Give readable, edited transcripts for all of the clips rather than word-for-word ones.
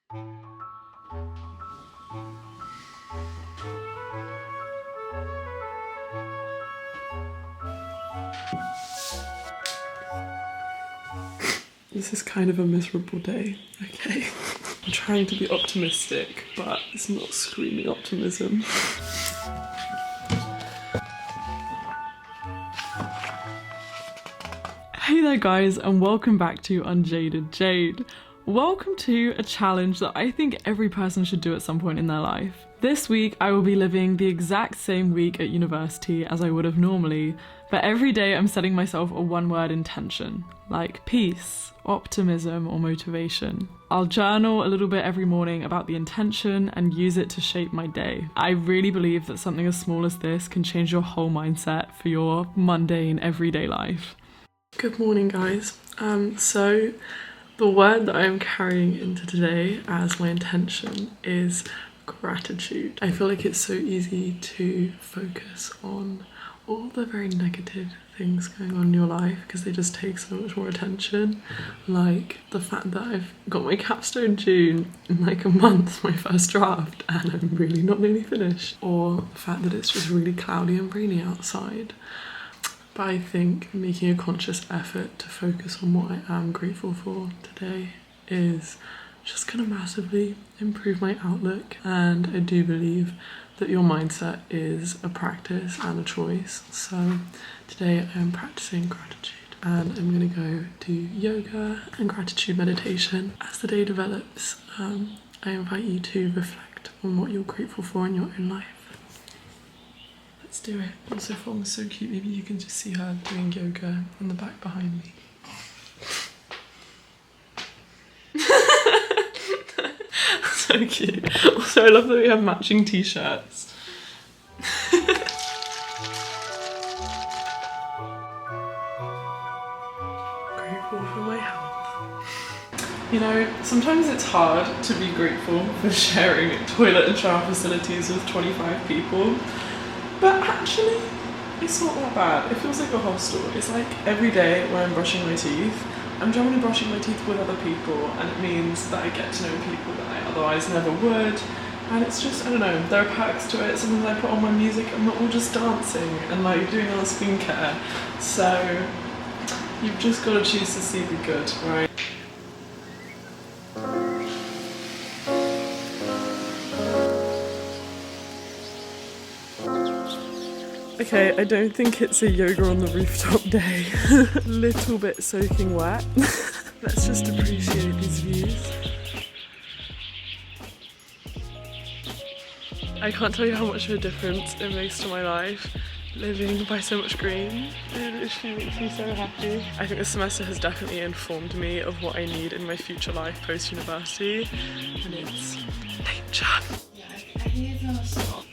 This is kind of a miserable day, okay? I'm trying to be optimistic, but it's not screaming optimism. Hey there guys, and welcome back to Unjaded Jade. Welcome to a challenge that I think every person should do at some point in their life. This week I will be living the exact same week at university as I would have normally, but every day I'm setting myself a one-word intention, like peace, optimism, or motivation. I'll journal a little bit every morning about the intention and use it to shape my day. I really believe that something as small as this can change your whole mindset for your mundane everyday life. Good morning guys. So the word that I am carrying into today as my intention is gratitude. I feel like it's so easy to focus on all the very negative things going on in your life because they just take so much more attention. Like the fact that I've got my capstone due in like a month, my first draft, and I'm really not nearly finished. Or the fact that it's just really cloudy and rainy outside. But I think making a conscious effort to focus on what I am grateful for today is just going to massively improve my outlook. And I do believe that your mindset is a practice and a choice. So today I am practicing gratitude and I'm going to go do yoga and gratitude meditation. As the day develops, I invite you to reflect on what you're grateful for in your own life. Let's do it. Also, form is so cute. Maybe you can just see her doing yoga in the back behind me. So cute. Also, I love that we have matching t-shirts. Grateful for my health. You know, sometimes it's hard to be grateful for sharing toilet and shower facilities with 25 people. But actually, it's not that bad. It feels like a hostel. It's like every day when I'm brushing my teeth, I'm generally brushing my teeth with other people, and it means that I get to know people that I otherwise never would. And it's just, I don't know, there are perks to it. Sometimes I put on my music and we're all just dancing and like doing our skincare. So you've just got to choose to see the good, right? Okay, I don't think it's a yoga on the rooftop day. Little bit soaking wet. Let's just appreciate these views. I can't tell you how much of a difference it makes to my life. Living by so much green, it literally makes me so happy. I think this semester has definitely informed me of what I need in my future life post-university, and it's nature. Yeah, I think it's gonna stop.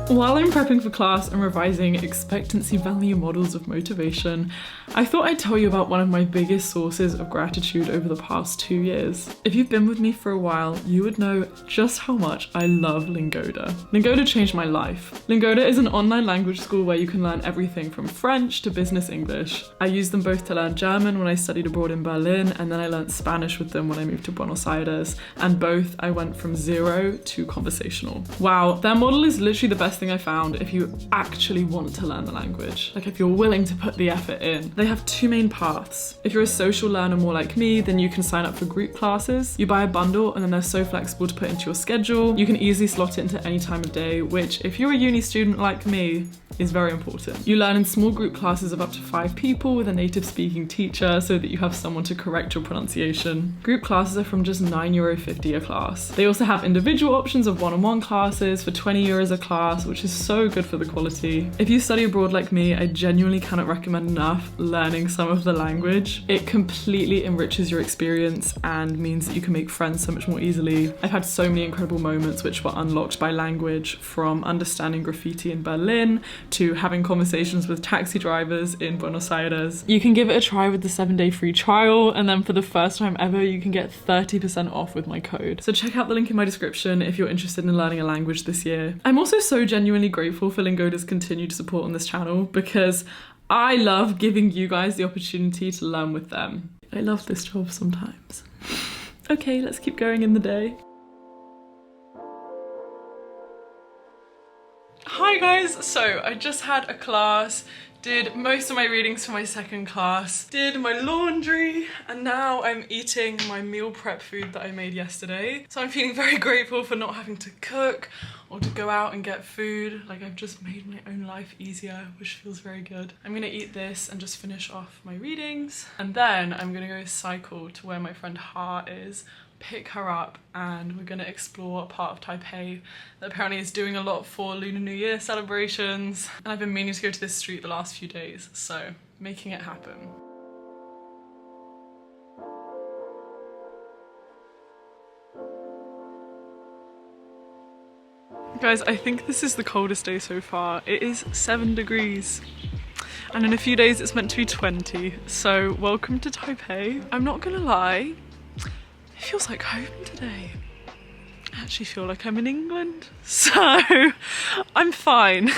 While I'm prepping for class and revising expectancy value models of motivation, I thought I'd tell you about one of my biggest sources of gratitude over the past 2 years. If you've been with me for a while, you would know just how much I love Lingoda. Lingoda changed my life. Lingoda is an online language school where you can learn everything from French to business English. I used them both to learn German when I studied abroad in Berlin, and then I learned Spanish with them when I moved to Buenos Aires, and both I went from 0 to conversational. Wow, their model is literally the best thing I found if you actually want to learn the language. Like if you're willing to put the effort in. They have 2 main paths. If you're a social learner more like me, then you can sign up for group classes. You buy a bundle and then they're so flexible to put into your schedule. You can easily slot it into any time of day, which if you're a uni student like me, is very important. You learn in small group classes of up to 5 people with a native speaking teacher so that you have someone to correct your pronunciation. Group classes are from just €9.50 a class. They also have individual options of one-on-one classes for €20 a class, which is so good for the quality. If you study abroad like me, I genuinely cannot recommend enough learning some of the language. It completely enriches your experience and means that you can make friends so much more easily. I've had so many incredible moments which were unlocked by language, from understanding graffiti in Berlin to having conversations with taxi drivers in Buenos Aires. You can give it a try with the 7-day free trial, and then for the first time ever you can get 30% off with my code. So check out the link in my description if you're interested in learning a language this year. I'm also so genuinely grateful for Lingoda's continued support on this channel, because I love giving you guys the opportunity to learn with them. I love this job sometimes. Okay, let's keep going in the day. Hi guys, so I just had a class, did most of my readings for my second class, did my laundry, and now I'm eating my meal prep food that I made yesterday. So I'm feeling very grateful for not having to cook or to go out and get food. Like, I've just made my own life easier, which feels very good. I'm gonna eat this and just finish off my readings, and then I'm gonna go cycle to where my friend Ha is, pick her up, and we're gonna explore a part of Taipei that apparently is doing a lot for Lunar New Year celebrations. And I've been meaning to go to this street the last few days, so making it happen. Guys, I think this is the coldest day so far. It is 7 degrees. And in a few days it's meant to be 20. So welcome to Taipei. I'm not gonna lie, it feels like home today. I actually feel like I'm in England. So I'm fine.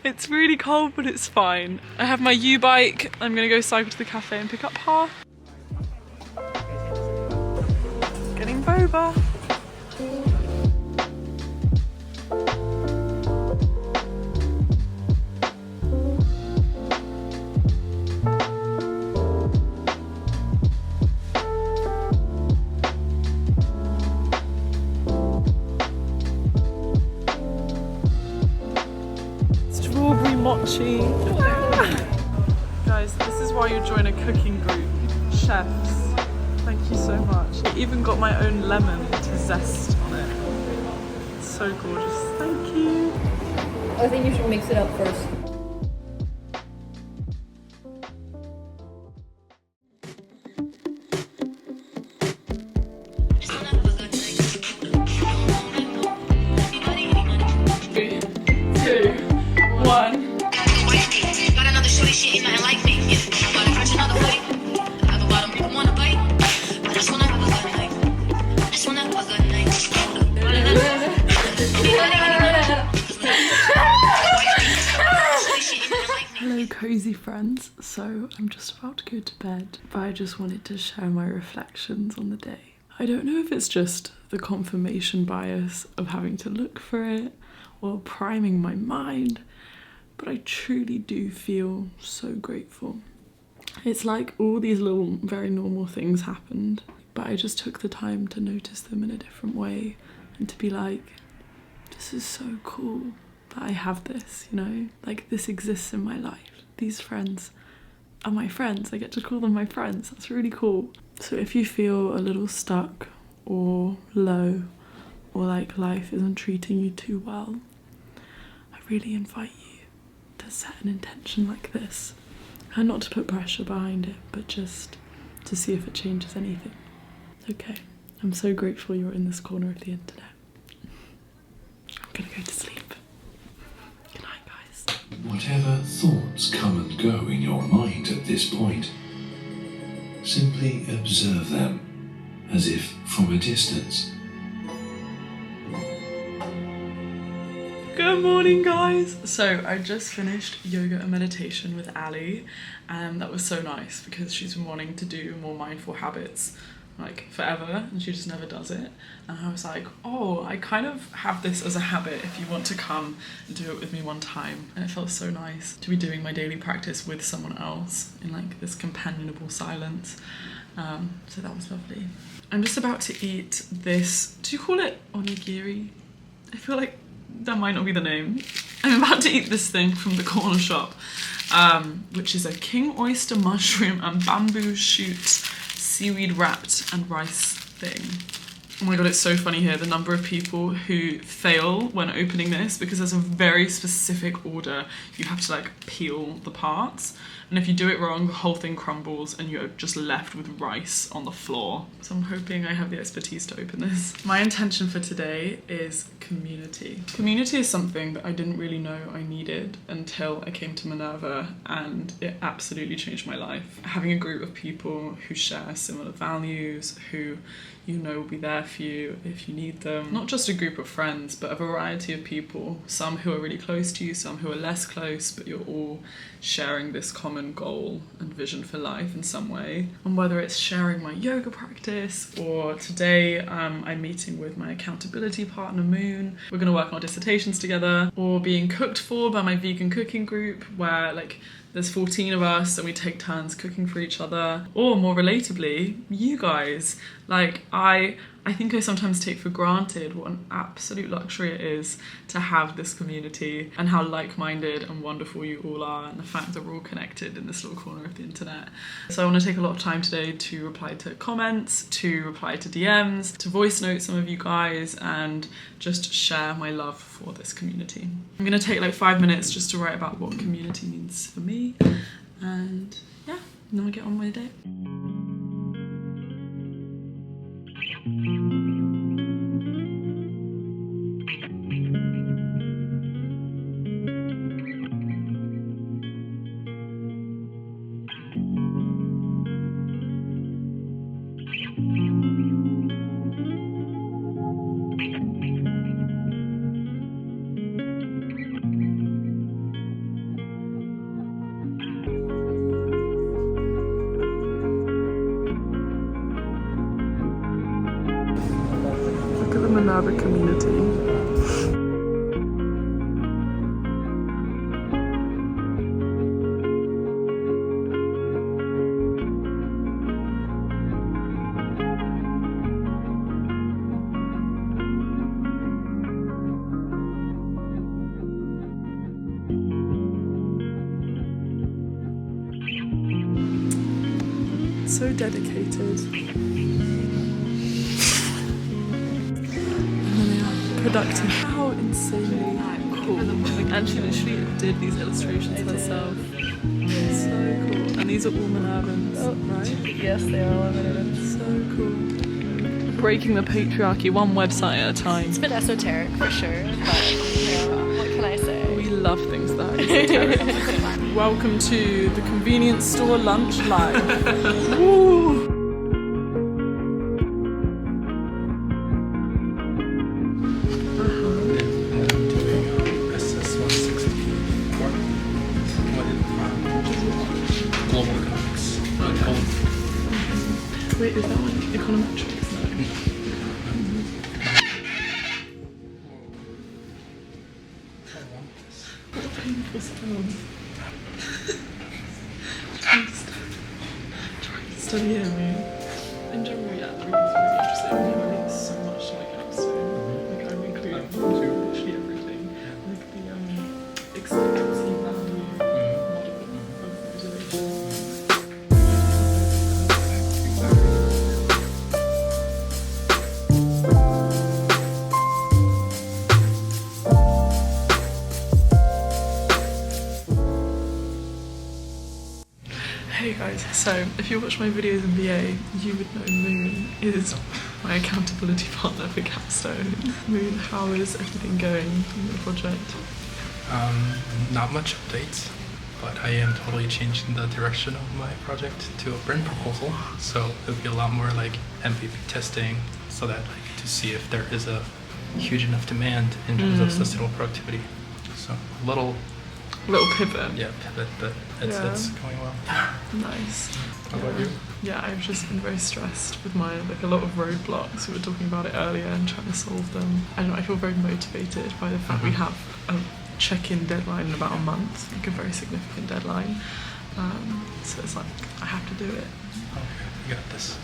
It's really cold, but it's fine. I have my U-bike. I'm gonna go cycle to the cafe and pick up Ha. Getting boba. Mochi. Guys, this is why you join a cooking group. Chefs, thank you so much. I even got my own lemon to zest on it. It's so gorgeous. Thank you. I think you should mix it up first. Hello cozy friends, so I'm just about to go to bed, but I just wanted to share my reflections on the day. I don't know if it's just the confirmation bias of having to look for it or priming my mind, but I truly do feel so grateful. It's like all these little very normal things happened, but I just took the time to notice them in a different way and to be like, this is so cool that I have this, you know? Like, this exists in my life. These friends are my friends. I get to call them my friends. That's really cool. So if you feel a little stuck or low, or like life isn't treating you too well, I really invite you to set an intention like this. And not to put pressure behind it, but just to see if it changes anything. Okay, I'm so grateful you're in this corner of the internet. I'm gonna go to sleep. Good night, guys. Whatever thoughts come and go in your mind at this point, simply observe them as if from a distance. Good morning, guys. So I just finished yoga and meditation with Ali, and that was so nice because she's been wanting to do more mindful habits like forever, and she just never does it. And I was like, oh, I kind of have this as a habit if you want to come and do it with me one time. And it felt so nice to be doing my daily practice with someone else in like this companionable silence. So that was lovely. I'm just about to eat this, do you call it onigiri? I feel like that might not be the name. I'm about to eat this thing from the corner shop, which is a king oyster mushroom and bamboo shoot seaweed wrapped and rice thing. Oh my god, it's so funny here, the number of people who fail when opening this, because there's a very specific order. You have to like peel the parts, and if you do it wrong, the whole thing crumbles and you're just left with rice on the floor. So I'm hoping I have the expertise to open this. My intention for today is community. Community is something that I didn't really know I needed until I came to Minerva, and it absolutely changed my life. Having a group of people who share similar values, who you know will be there for you if you need them. Not just a group of friends, but a variety of people. Some who are really close to you, some who are less close, but you're all sharing this common goal and vision for life in some way. And whether it's sharing my yoga practice, or today I'm meeting with my accountability partner Moon, we're going to work on our dissertations together, or being cooked for by my vegan cooking group, where like there's 14 of us and we take turns cooking for each other. Or more relatably, you guys. Like I think I sometimes take for granted what an absolute luxury it is to have this community, and how like-minded and wonderful you all are, and the fact that we're all connected in this little corner of the internet. So I want to take a lot of time today to reply to comments, to reply to DMs, to voice note some of you guys, and just share my love for this community. I'm going to take like 5 minutes just to write about what community means for me, and yeah, then I'll get on with my day. Look at the Minerva community. So dedicated. Productive. How insanely cool. And she literally did these illustrations herself. So cool. And these are all Minervans, right? Yes, they are all Minervans. So cool. Breaking the patriarchy one website at a time. It's a bit esoteric for sure, but what can I say? We love things that are esoteric. Welcome to the convenience store lunch live. Woo! Global economics. Wait, is that one econometrics? What a painful sound. Trying to study here, man. In general, yeah, the reading's really interesting. I think so much to like episode. Like I'm including literally everything. Like the expectancy value model of observation. Hey guys, so if you watch my videos in BA, you would know Moon is my accountability partner for Capstone. Moon, how is everything going in your project? Not much updates, but I am totally changing the direction of my project to a print proposal. So it'll be a lot more like MVP testing, so that like to see if there is a huge enough demand in terms of sustainable productivity. So a little Pivot. Yeah, pivot, but it's going well. Nice. How about you? Yeah, I've just been very stressed with my a lot of roadblocks. We were talking about it earlier and trying to solve them. I don't know, I feel very motivated by the fact we have a check-in deadline in about a month, like a very significant deadline. So it's like I have to do it. Okay, you got this.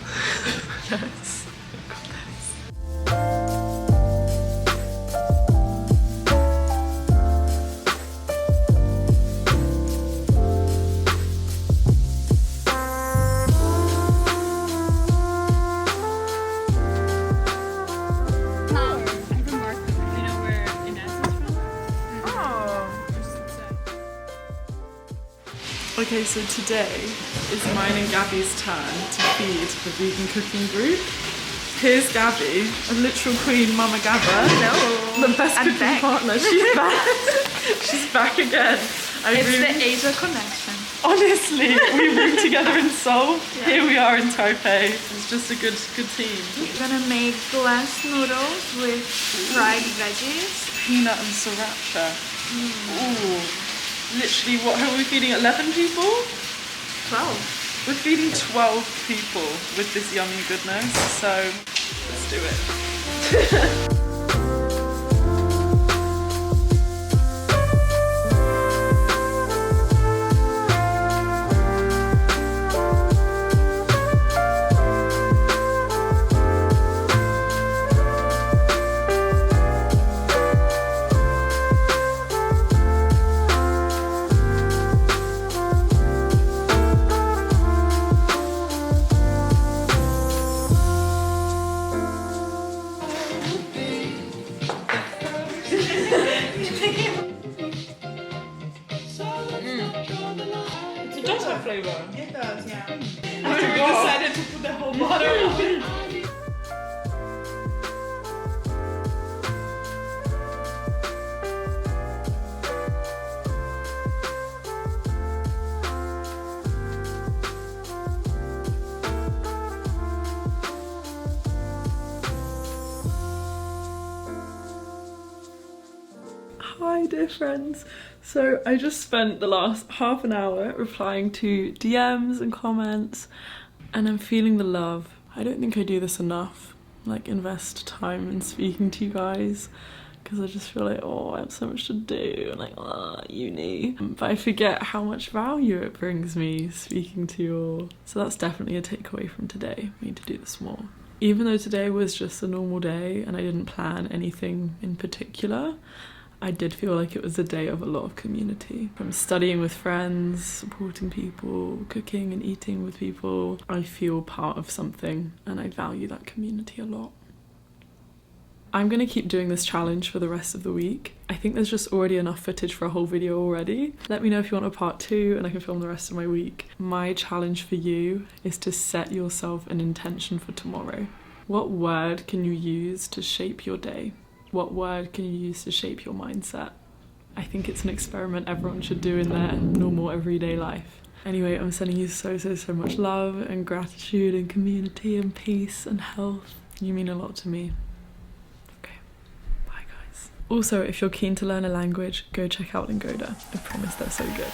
Yes. Got this. Okay, so today is mine and Gabby's turn to feed the vegan cooking group. Here's Gabby, a literal queen, Mama Gabba. Hello. The best I'm cooking back. partner. She's back. She's back again. It's the Asia connection. Honestly, we room together in Seoul. Yeah. Here we are in Taipei. It's just a good team. We're gonna make glass noodles with fried veggies. Peanut and sriracha. Ooh. Literally, what are we feeding? 11 people? 12. We're feeding 12 people with this yummy goodness, so let's do it. It does have flavour. It does, yeah. After we decided to put the whole bottle on. Hi dear friends. So I just spent the last half an hour replying to DMs and comments and I'm feeling the love. I don't think I do this enough, like invest time in speaking to you guys, because I just feel like, oh, I have so much to do and like, uni. But I forget how much value it brings me speaking to you all. So that's definitely a takeaway from today. I need to do this more. Even though today was just a normal day and I didn't plan anything in particular, I did feel like it was a day of a lot of community. From studying with friends, supporting people, cooking and eating with people, I feel part of something and I value that community a lot. I'm gonna keep doing this challenge for the rest of the week. I think there's just already enough footage for a whole video already. Let me know if you want a part 2 and I can film the rest of my week. My challenge for you is to set yourself an intention for tomorrow. What word can you use to shape your day? What word can you use to shape your mindset? I think it's an experiment everyone should do in their normal everyday life. Anyway, I'm sending you so much love and gratitude and community and peace and health. You mean a lot to me. Okay, bye guys. Also, if you're keen to learn a language, go check out Lingoda. I promise they're so good.